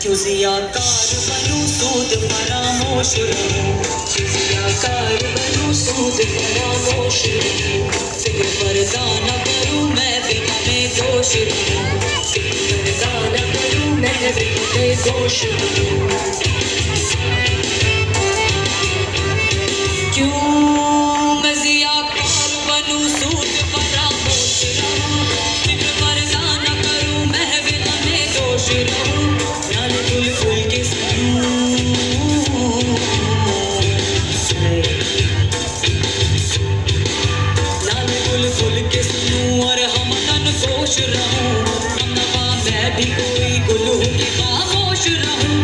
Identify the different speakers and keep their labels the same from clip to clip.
Speaker 1: जुजियाकार बनूं सूद फरामोश रहूं, जुजियाकार बनूं सूद फरामोश रहूं, फिक्र पर्दा न करूं मैं बिना में दोष रहूं, फिक्र पर्दा न करूं मैं बिना में दोष रहूं। क्यों मैं ज़ियाकार बनूं सूद फरामोश रहूं, फिक्र पर्दा न करूं मैं बिना में दोष रहूं, नाले बुलबुल के सुनूं और हम तन गोश रहूं, हम नवा मैं भी कोई गुल हूँ कि खामोश रहूं।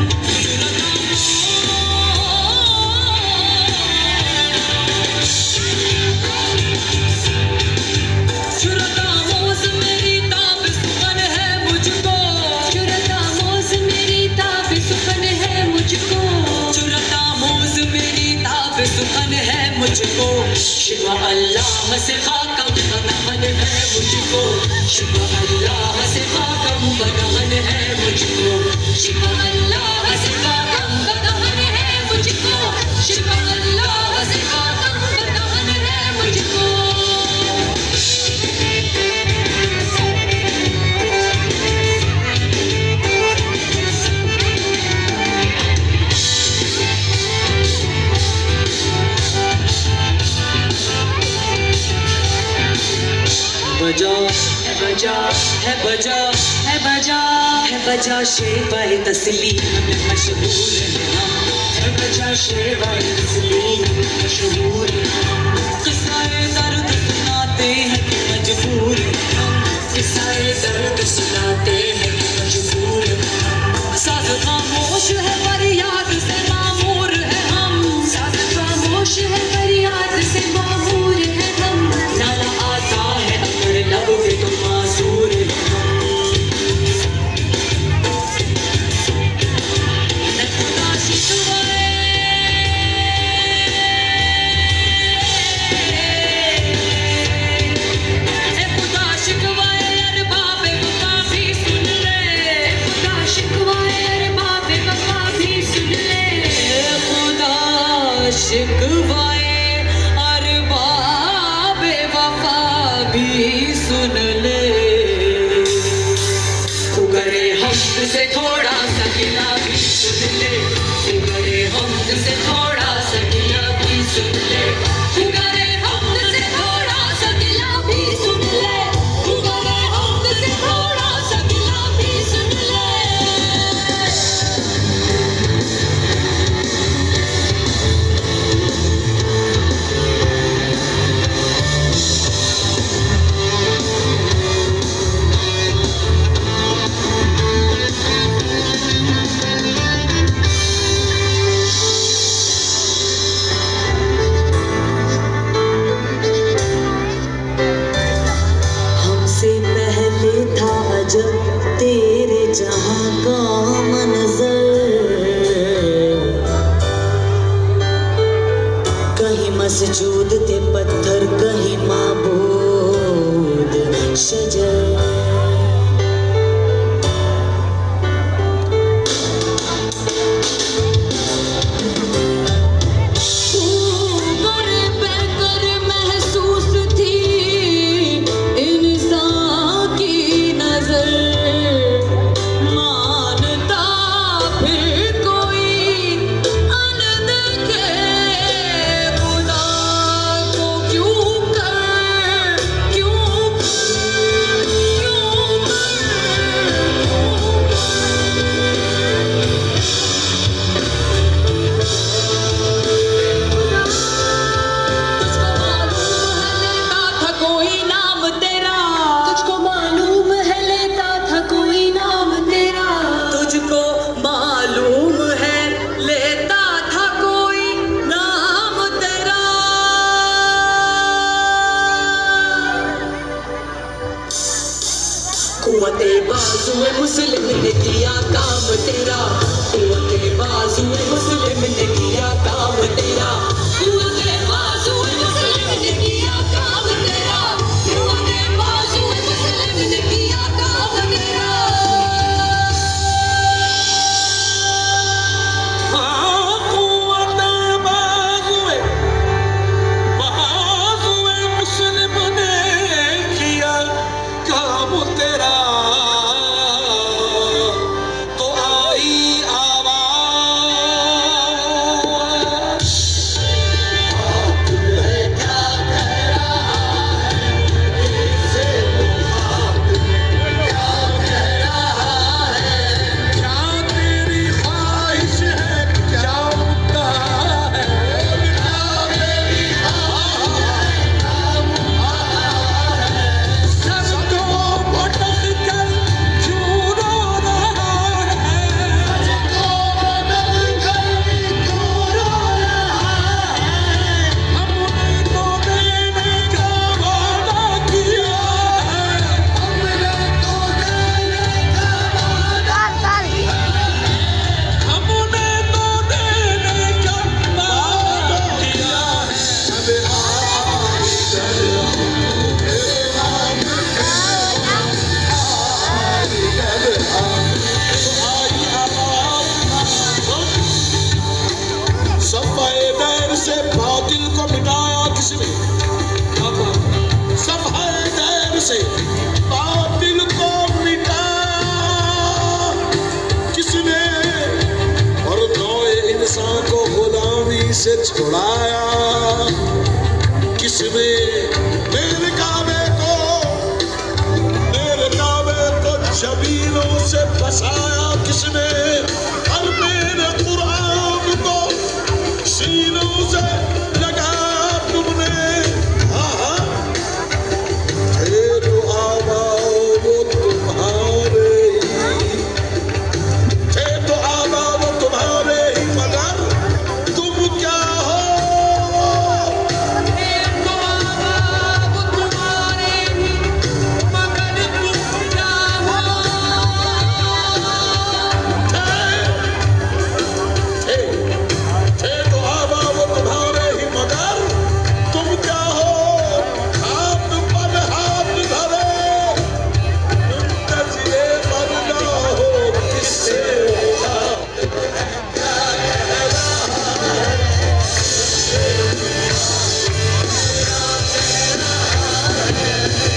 Speaker 1: शुरतामोज़ मेरी ताब सुखन है मुझको, शुरतामोज़ मेरी ताब सुखन है मुझको, शुरतामोज़ मेरी ताब सुखन है मुझको, शिवा अल्लाह से खाकम बदहन है मुझको, शिवा अल्लाह से खाकम बदहन है मुझको, शिवा अल्लाह से खाकम बदहन है मुझको, शिवा अल्लाह से खाकम बदहन है मुझको। बजा है बजा है बजा है बजा है बजा शेवाए तस्लीम में मशहूर है बजा शेवाए तस्लीम में मशहूर किस्साए दर्द सुनाते हैं कि मजबूर किस्साए दर्द सुनाते हैं कि मजबूर साज़ खामोश है पर याद से मामूर है हम, साज़ खामोश है पर याद से मामूर है हम, नाला आता है अगर लब पे तो मासूर है हम। खुदा शिकवाए खुदा शिकवाए अरबाब वफा भी सुन ले, खुदा शिकवाए अरबाब वफा भी सुन ले, खुदा शिकवाए अरबाब वफा भी सुन ले। उगरे हमद से थोड़ा सा गिला भी सुन ले, उगरे हमद से थोड़ा सा गिला भी सुन ले, उगरे हमद से थोड़ा सा गिला भी सुन ले, उगरे हमद से थोड़ा सा गिला भी सुन ले। हमसे पहले था जब तेरे जहां का मंजर, कहीं मस्जूद थे पत्थर कहीं माबूद शजर। महसूस थी इंसान की नजर, मानता फिर कोई अनदेखे खुदा को क्यों कर कुव्वते बाज़ुए मुस्लिम ने किया काम तेरा, कुव्वते बाज़ुए मुस्लिम ने किया काम तेरा, कुव्वते बाज़ुए मुस्लिम ने किया काम तेरा, कुव्वते बाज़ुए मुस्लिम ने किया काम तेरा।
Speaker 2: मुस्कुराया किसने मेरे काबे को जमीनों से बसाया किसने, और मेरे कुरान को सीनों से लगाया तुमने। हाँ थे तो आबाओ वो तुम्हारे ही, थे तो आबाओ वो तुम्हारे ही, मगर तुम क्या हो?
Speaker 1: थे तो आबाओ तुम्हारे ही, मगर तुम क्या हो?
Speaker 2: थे तो आबाओ तुम्हारे ही, मगर तुम क्या हो? हाथ पर हाथ धरे मुंतज़िरे मरना हो किससे होगा?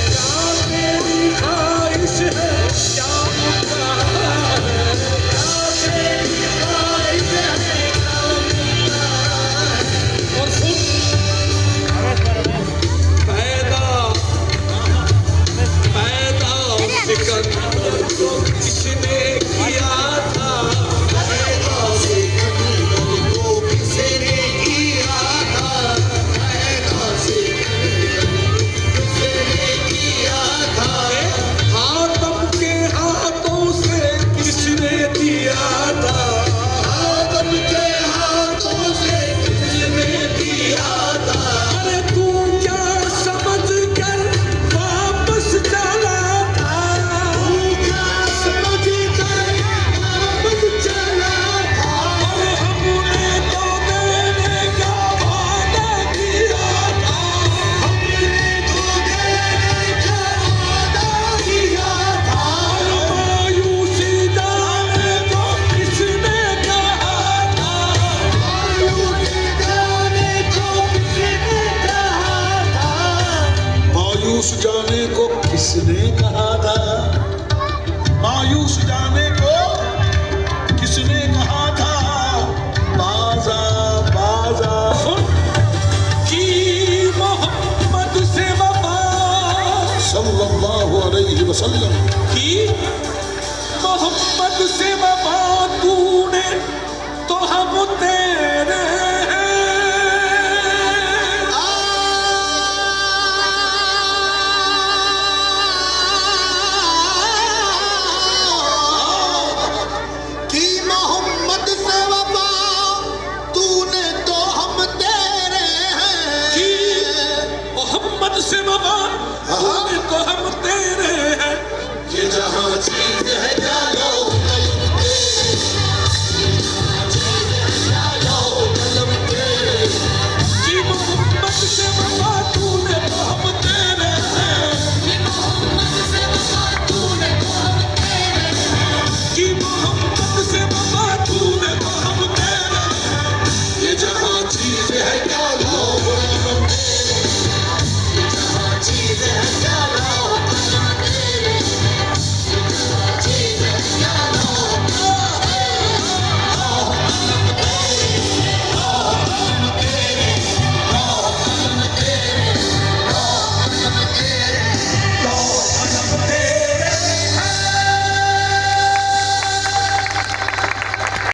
Speaker 2: क्या मेरी ख्वाहिश है, क्या मुद्दा है? क्या मेरी ख्वाहिश है, और सुन पैदा सिकंदर को किसने किया था? पैदा सिकंदर को किसने किया था? पैदा सिकंदर को किसने किया था? हातम के हाथों से किसने दिया था? हातम के हाथों से किसने दिया था? अरे तू क्या समझ कर वापस चला था? तू क्या समझ कर वापस चला था? और हमने तो देने का वादा किया था, हमने तो देने का वादा किया था। मायूसी जाने को किसने कहा था? मायूसी जाने को किसने कहा था? मायूस जाने को किसने कहा था? मायूस जाने को किसने कहा था? बाजा बाजा की मोहम्मद से वफा सल्लल्लाहु अलैहि वसल्लम की मोहम्मद से वफा तूने तो हम तेरे हैं।
Speaker 3: कि मोहम्मद से वफा तूने तो हम तेरे
Speaker 2: कि
Speaker 3: हैं।
Speaker 2: मोहम्मद से वफा तूने तो हम तेरे हैं।
Speaker 3: ये जहाँ चीज है जानो कलम तेरे, जानो कलम तेरे।
Speaker 2: कि मोहम्मद से वफा तूने तो हम तेरे हैं।
Speaker 1: कि मोहम्मद से वफा तूने तो हम तेरे हैं।
Speaker 2: कि मोहम्मद से वफा तूने तो हम तेरे हैं।
Speaker 3: ये जहाँ चीज है जानो कलम तेरे, ये जहाँ चीज है